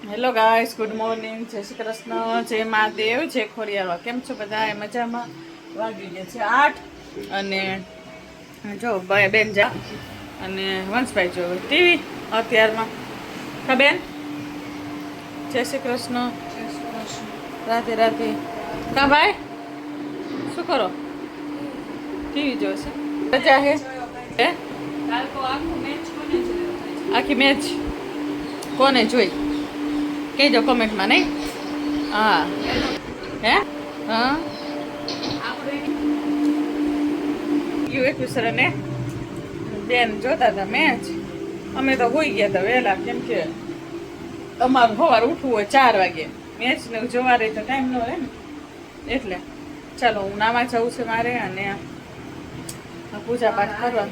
Hello guys, good morning, જય શ્રી કૃષ્ણ, જય મહાદેવ, જય ખોડિયાર. કેમ છો બધા? મજામાં? વાગી ગયા છે 8 અને જો બેન જા અને વંશભાઈ જો ટીવી અત્યારમાં. હા બેન, જય શ્રી કૃષ્ણ, રાધે રાધે. કા ભાઈ શું કરો? ટીવી જોશે. રજા હે આખી મેચ કોને જોઈ કહેજો કોમેન્ટમાં. નહીં? હા હે હા યુએફસર ને બેન જોતા હતા મેચ. અમે તો હોઈ ગયા હતા વહેલા, કેમ કે અમારું સવારે ઉઠવું હોય 4 વાગે. મેચ ને જોવા રહી તો ટાઈમ ન રહે ને, એટલે ચાલો હું નામાં જવું છે મારે અને પૂજા પાઠ કરવા.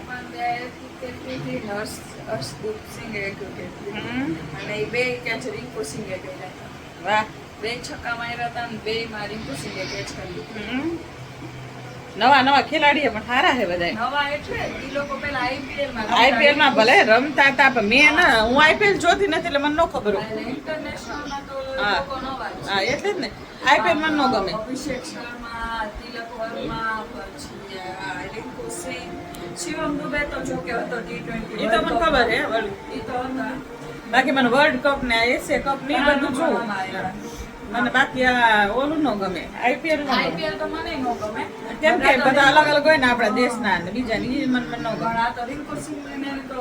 અને બે ક્યાં રિંકુ સિંગે ગયેલા હતા. વાહ, બે છક્કા માર્યા હતા અને બે માં રિંકુ સિંગે કેચ કરી. નવા ખેલાડીઓ પણ સારા છે બધા. નવા એટલે ઈ લોકો પેલા આઈપીએલ માં ભલે રમતા હતા પણ મેં ના, હું આઈપીએલ જોતી નથી એટલે મને ન ખબર હોય. ઇન્ટરનેશનલ માં તો હા. લોકો નવા જ છે. હા એટલે જ ને, આઈપીએલ મને ન ગમે. અભિષેક શર્મા, તિલક વર્મા, પછી રિંકુ સિંહ, શિવમ દુબે તો જો કે હતો T20 એ તો મને ખબર છે ઈ તો હતા. બાકી મને વર્લ્ડ કપ ને એશિયા કપ ને એ બધું જોવું. મને બાકી આ ઓલું ન ગમે, આઈપીએલ ન ગમે. આઈપીએલ તો મને ન ગમે. કેમ કે બધા અલગ અલગ હોય ને આપણા દેશના ને બીજાની, એ મને ન પણ ગમે. આ તો રિંકુ સિંહ ને તો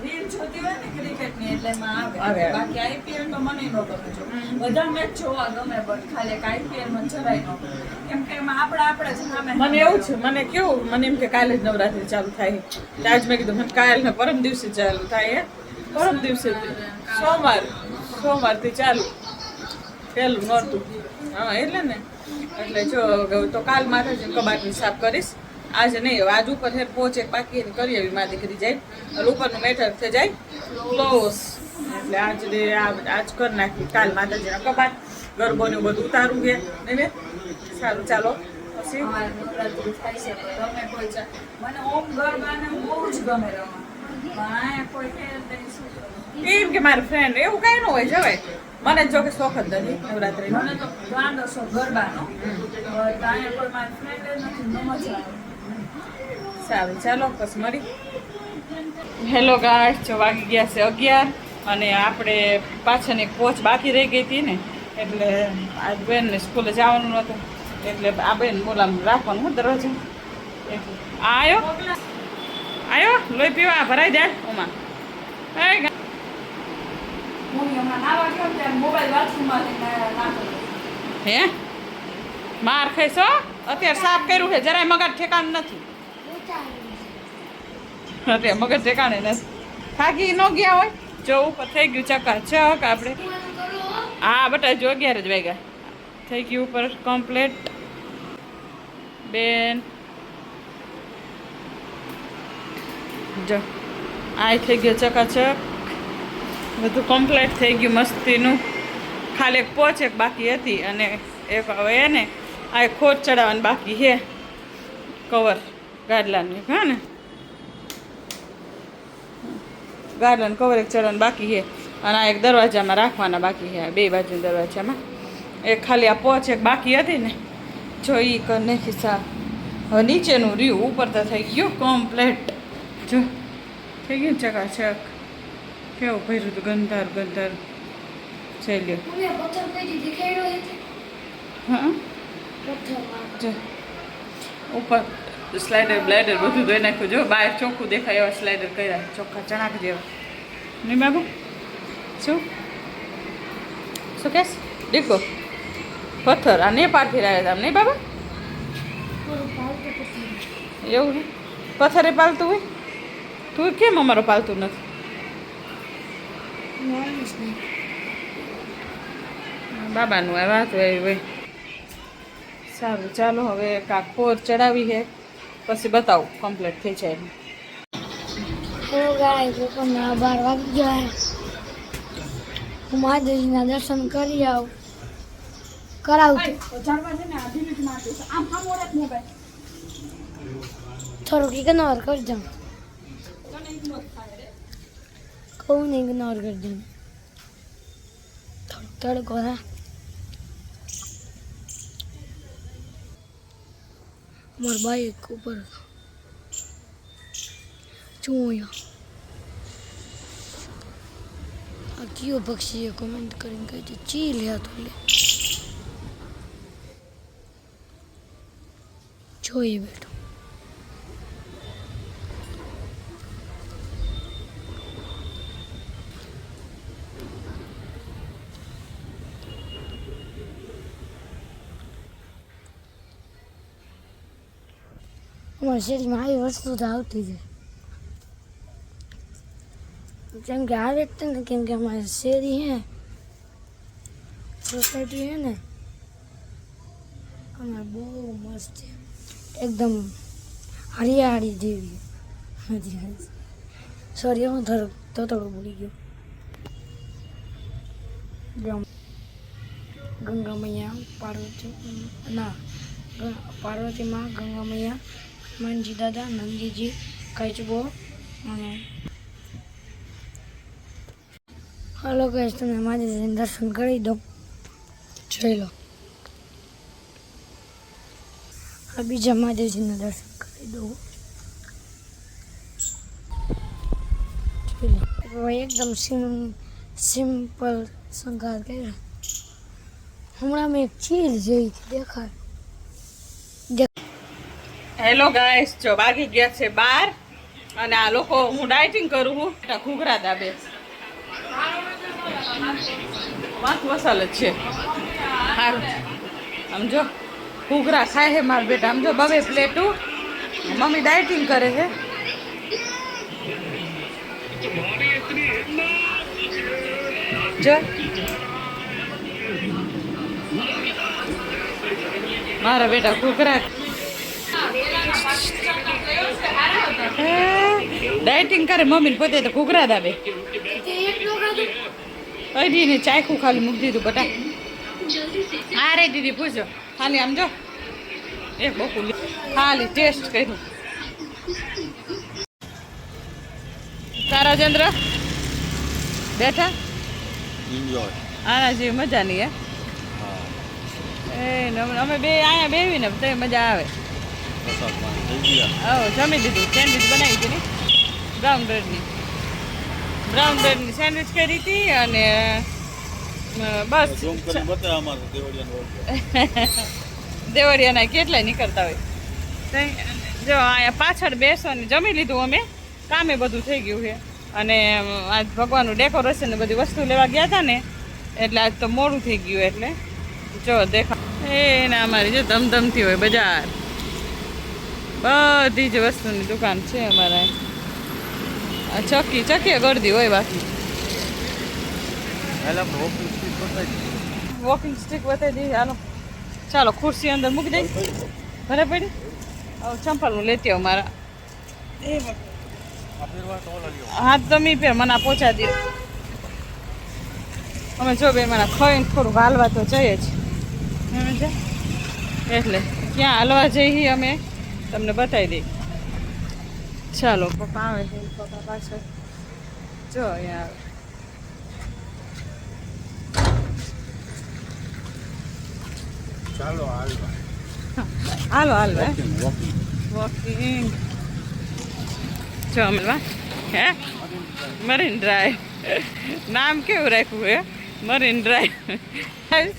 રીલ જોતી હોય ને ક્રિકેટની એટલે એમાં આવે. આવે. બાકી આઈપીએલ તો મને ન ગમે જો. બધા મેચ જોવા ગમે પણ ખાલી આઈપીએલ માં જરાય ન ગમે. કેમ કે એમાં આપણે જ સામે મને એવું છે, મને કેવું, મને એમ કે કાલે જ નવરાત્રી ચાલુ થાય. આજ મેં કીધું મને કાલ ને પરમ દિવસે ચાલુ થાય. પરમ દિવસે સોમવારથી ચાલુ પેલું નહોતું. હા એટલે ને, એટલે જો તો કાલ માતાજીને કબાટની સાફ કરીશ. આજે નહીં, હવે આજ ઉપર છે પોચે બાકી એને કરી આવી મારી દીકરી જાય એટલે ઉપરનું મેટર થઈ જાય ક્લોઝ. એટલે આજ કરી નાખી. કાલ માતાજીના કબાટ ગરબો ને બધું ઉતારું છે ને. સારું ચાલો પછી અમારે નવરાત્રી થાય છે પણ તમે કોઈ મને ઓમ ગરબાને બહુ જ ગમે રમવા. પણ આયા કોઈ કે નહીં શું કરું. એમ કે મારી ફ્રેન્ડ એવું કઈ ન હોય, જવાય. મને જો કે શોખ જ નથી નવરાત્રીનો. મને તો ગાંડો શોખ ગરબાનો. અહીંયા કોઈ મારી ફ્રેન્ડ નથી, ન મજા આવે. સારું ચાલો પછી મળી. હેલો ગાઈસ, જો વાગી ગયા છે 11 અને આપણે પાછળની કોચ બાકી રહી ગઈ હતી ને, એટલે આજ બેનને સ્કૂલે જવાનું નહોતું એટલે આ બેન બોલામ રાખવાનું હું દરવાજો. એટલે આયો લોહી પીવા ભરાઈ જાય ઓમાં. હું હમણાં નાવા ગયો ને ત્યારે મોબાઈલ બાથરૂમમાંથી નાખેલો. હે માર ખાઈશો? અત્યારે સાફ કર્યું છે, જરાય મગજ ઠેકાણું નથી. અત્યારે મગજ ઠેકાણે નથી. થાકી ન ગયા હોય. જો ઉપર થઈ ગયું ચકાચક આપણે. હા બટા જો 11 જ વાગ્યા થઈ ગયું ઉપર કમ્પ્લેટ. બેન જો આ થઈ ગયો ચકાચક, બધું કમ્પ્લીટ થઈ ગયું મસ્તીનું. ખાલી એક પોચ એક બાકી હતી અને એક હવે એને આ એક ખોટ ચડાવવાની બાકી છે, કવર ગાડલાનું. હા ને, ગાડલાનું કવર એક ચડાવવાનું બાકી છે અને આ એક દરવાજામાં રાખવાના બાકી છે, બે બાજુના દરવાજામાં. એક ખાલી આ પોચ એક બાકી હતી ને, જો એ કરી નાખી સાફ. હવે નીચેનું રહ્યું, ઉપર તો થઈ ગયું કમ્પ્લેટ. જો થઈ ગયું ચકાચક. કેવું ભર્યું હતું, ગંધાર જઈ લ્યો. હા જો ઉપર સ્લાઇડર બ્લાઇડર બધું ધોઈ નાખ્યું. જો બહાર ચોખ્ખું દેખાય એવા સ્લાઇડર કર્યા, ચોખ્ખા ચણાક જેવા. નહીં બાબુ? શું કહેશ? દેખો પથ્થર આ નેપાળથી લાવ્યા હતા નહીં બાબા? એવું છે? પથ્થરે પાલતું હોય? તું કેમ અમારો પાલતું નથી? બાબાનું આ વાત હોય હોય. સારું ચાલો હવે કાંક પોર ચડાવી છે પછી બતાવું કમ્પ્લીટ થઈ જાય. બપોરના 12 વાગી ગયા. હું મહાદેવજીના દર્શન કરી આવું. કરાવું થોડુંક ઇગ્નોર કરજો. કહું ને ઇગ્નોર કરજો. તડકો હે અમાર બાઈક ઉપર જોયા આ કયો પક્ષી એ કોમેન્ટ કરીને કહે છે ચીલ હે તો લે જોઈએ બેઠો અમારી શેરીમાં આવી વસ્તુ તો આવતી છે જેમ કે આવે જ ને કેમ કે અમારી શેરી હે સોસાયટી હે ને અમારે બહુ મસ્ત છે એકદમ હરિયાળી જેવી હરિયાળી સોરી હું થોડું ભૂલી ગયો ગંગા મૈયા પાર્વતી ના પાર્વતી માં ગંગા મૈયા હનુમાનજી દાદા નંદીજી કચબો અને હાલો ગાઈસ તમે માતાજીના દર્શન કરી દો જોઈ લો આ બીજા માતાજીના દર્શન કરી દો જોઈ લો એકદમ સિમ્પલ શણગાર કર્યો હમણાં મેં એક ચીજ જોઈ દેખાય હેલો ગાઈસ જો વાગી ગયા છે 12 અને આ લોકો હું ડાયટિંગ કરું છું ઘૂઘરા દાબે વાત વસાલ જ છે સારું આમ જો ઘૂઘરા ખાય છે મારા બેટા આમ જો 2 પ્લેટું મમ્મી ડાયટિંગ કરે છે જો મારા બેટા ઘૂઘરા ડાયટિંગ કરે મમ્મી પોતે તો ઘૂઘરા દાબે દીદી ચાયખું ખાલી મૂકી દીધું બટા હા રે દીદી પૂછો ખાલી આમ જો એક બકુ ખાલી ટેસ્ટ કર્યું તારા ચંદ્ર બેઠા આના જેવી મજા નહીં હે અમે બે અહીંયા બેવી ને તો મજા આવે જમી દીધું સેન્ડવિચ બનાવી હતી ને બ્રાઉન બ્રેડની સેન્ડવિચ કરી હતી અને બસ દેવળિયાના કેટલાય નીકળતા હોય જો અહીંયા પાછળ બેસો ને જમી લીધું અમે કામે બધું થઈ ગયું છે અને આજ ભગવાનનું ડેકોરેશન ને બધી વસ્તુ લેવા ગયા હતા ને એટલે આજ તો મોડું થઈ ગયું એટલે જો દેખા એને અમારી જો ધમધમતી હોય બજાર બધી જ વસ્તુની દુકાન છે અમારા આ ચક્કી ગળદી હોય બાકી વોકિંગ સ્ટિક બતાવી દઈએ હાલો ચાલો ખુરશી અંદર મૂકી દઈ ઘરે પડી હવે ચંપલનું લેતી આવું મારા હાથ તમે ફેર મને પહોંચા દો અમે જો બે મને ખાઈને થોડુંક હાલવા તો જઈએ જ એટલે ક્યાં હાલવા જઈએ અમે તમને બતાવી દઈ ચાલો પપ્પા આવે છે પપ્પા પાછળ જો અહીંયા આવે ચાલો હાલો વોકિંગ જો અમલવા હે મરીન ડ્રાઈવ નામ કેવું રાખ્યું હે મરીન ડ્રાઈવ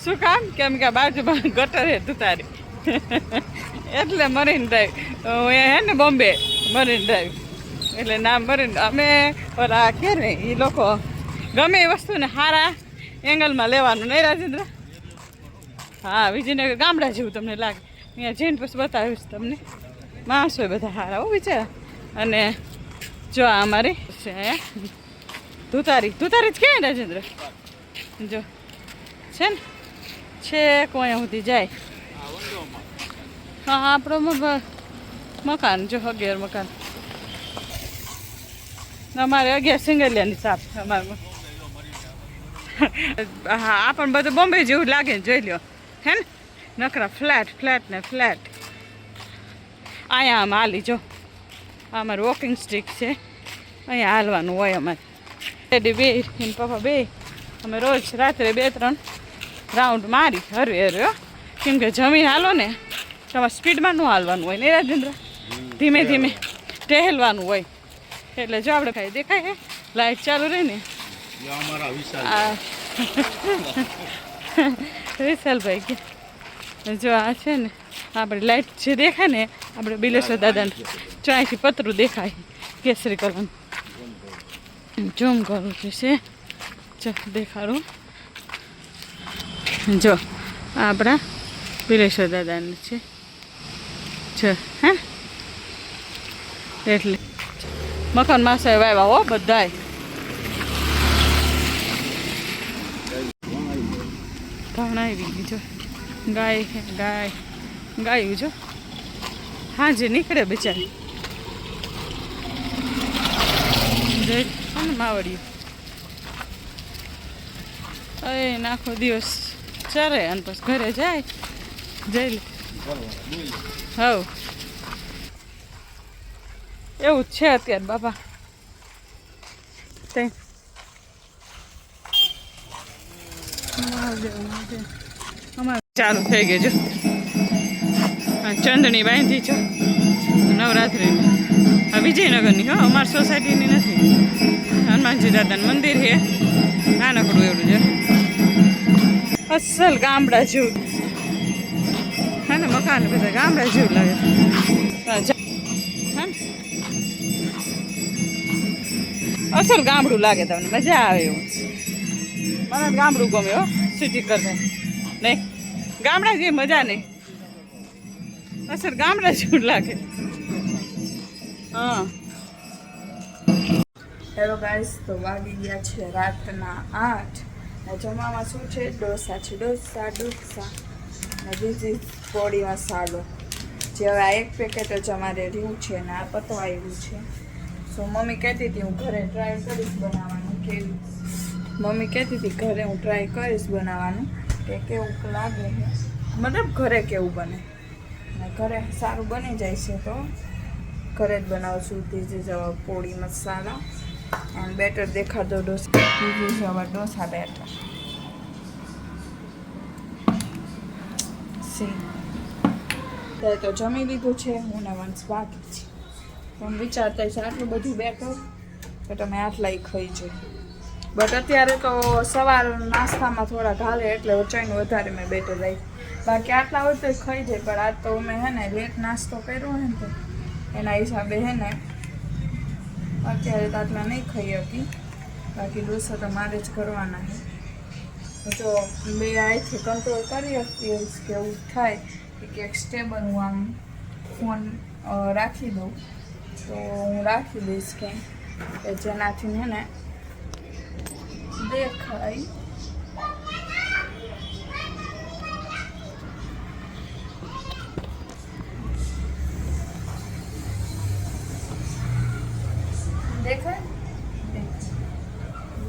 શું કામ કેમ કે બાજુમાં ગટર હે તુતારી એટલે મરીન ડ્રાઈવ હે ને બોમ્બે મરીન ડ્રાઈવ એટલે નામ મરીન અમે ઓલા કે ને એ લોકો ગમે એ વસ્તુને સારા એંગલમાં લેવાનું નહીં રાજેન્દ્ર હા વિજયનગર ગામડા જેવું તમને લાગે અહીંયા જઈને પછી બતાવીશ તમને માણસો બધા સારા હો બિચારા અને જો આ અમારી છે તુતારી જ કે રાજેન્દ્ર જો છે ને છેક અહીંયા સુધી જાય હા આપણો મકાન જો 11 મકાન અમારે 11 સિંગલિયાની સાપ અમારે હા આ પણ બધું બોમ્બે જેવું લાગે ને જોઈ લ્યો હે ને નકરા ફ્લેટ ને ફ્લેટ અહીંયા આમ હાલી જો આ અમારું વોકિંગ સ્ટિક છે અહીંયા હાલવાનું હોય અમારે ડેડી બે પપ્પા બે અમે રોજ રાત્રે 2-3 રાઉન્ડ મારી હરવે હો. કેમ કે જમીન હાલો ને તમારે સ્પીડમાં ન હાલવાનું હોય ને રાજેન્દ્ર, ધીમે ધીમે ટહેલવાનું હોય. એટલે જો આપણે ખાઈ દેખાય હે લાઈટ ચાલુ રહી ને ये हमारा विशाल આ વિશાલભાઈ કે જો આ છે ને આપણે લાઈટ જે દેખાય ને આપણે બિલેશ્વર દાદાને જો અહીંથી પતરું દેખાય કેસરી કલરનું. ઝૂમ કરું છે જો દેખાડું. જો આ આપણા બિલેશ્વર દાદાને છે જો હે. એટલે મકાન માસા વાવ્યા હો બધાય. ઘઉં આવી ગઈ જો ગાય છે ગાયું જો હાજે નીકળે બિચારી માવડિયું એ આખો દિવસ ચરે અને પછી ઘરે જાય જઈ લે. હવ એવું જ છે અત્યારે બાપા. તે અમારે ચાલુ થઈ ગયું જો ચંદણી બાંધી છો નવરાત્રિની. આ વિજયનગરની હો, અમારી સોસાયટીની નથી. હનુમાનજી દાદાનું મંદિર છે નાનકડું એવું છે. અસલ ગામડા જેવું હે ને મકાન બધા ગામડા જેવું લાગે. અસલ ગામડું લાગે તમને, મજા આવે એવું. મને ગામડું ગમે હો સિટી કરતા નહીં. ગામડા જેવી મજા નહીં, અસલ ગામડા જેવું લાગે. હા હેલો ગાઈસ, તો વાગી ગયા છે રાતના 8 ને જમવામાં શું છે? ડોસા છે. ડોસા ને બીજી પોળી મસાલો. જે હવે આ એક પેકેટ જ અમારે રહ્યું છે ને આ પતવાયેલું છે. સો મમ્મી કહેતી હતી હું ઘરે ટ્રાય કરીશ બનાવવાનું કેવું. મમ્મી કહેતી હતી ઘરે હું ટ્રાય કરીશ બનાવવાનું કે કેવું લાગે છે, મતલબ ઘરે કેવું બને. અને ઘરે સારું બની જાય છે તો ઘરે જ બનાવશું. This is our podi masala and batter દેખાડો dosa. This is our dosa batter. સી ત્યારે તો જમી લીધું છે, હું ને વંશ બાકી છે. હું વિચારતા છે આટલું બધું બેટર તો તમે આટલા ખાઈ જોઈએ. બટ અત્યારે તો સવાર નાસ્તામાં થોડા ઘાલે એટલે વચાઈને વધારે મેં બેટર રાખ્યું. બાકી આટલા હોય તો ખાઈ જાય. પણ આજ તો મેં હે ને લેટ નાસ્તો કર્યો હે ને તો એના હિસાબે હે ને અત્યારે તો આટલા નહીં ખાઈ હતી. બાકી ડોસા તો મારે જ કરવાના છે. જો બે આઈથી કંટ્રોલ કરી શકતી કે એવું થાય કે એક સ્ટેબલ હું આમ ફોન રાખી દઉં તો હું રાખી દઈશ ક્યાંય કે જેનાથી હે ને દેખાય. દેખાય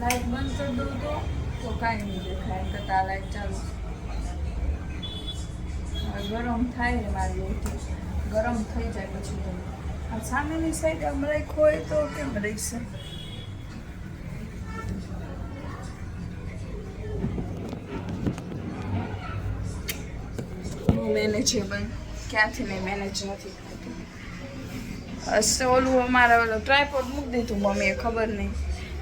લાઈટ બંધ કરી દઉં તો કાંઈ નહીં દેખાય. કરતાં લાઈટ ચાલુ. હવે ગરમ થાય ને મારી રોટી ગરમ થઈ જાય પછી તો આ સામેની સાઈડ આમ રાખ્યો હોય તો કેમ રહેશે? મેનેજેબલ ક્યાંથી નહીં મેનેજ નથી થતું. ઓલું અમારે ઓલો ટ્રાયપોડ મૂકી દીધું મમ્મીએ, ખબર નહીં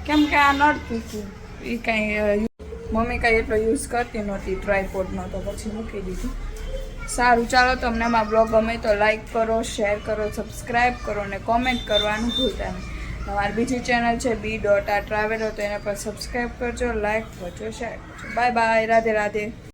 કેમ કે આ નડતું હતું. એ કાંઈ મમ્મી કાંઈ એટલો યુઝ કરતી નહોતી ટ્રાયપોડનો તો પછી મૂકી દીધું. સારું ચાલો, તમને અમારા બ્લોગ ગમે તો લાઈક કરો, શેર કરો, સબસ્ક્રાઈબ કરો અને કોમેન્ટ કરવાનું ભૂલતા નહીં. અમારી બીજી ચેનલ છે B.A Traveler, તો એના પર સબસ્ક્રાઈબ કરજો, લાઈક કરજો, શેર કરજો. Bye bye, Radhe Radhe.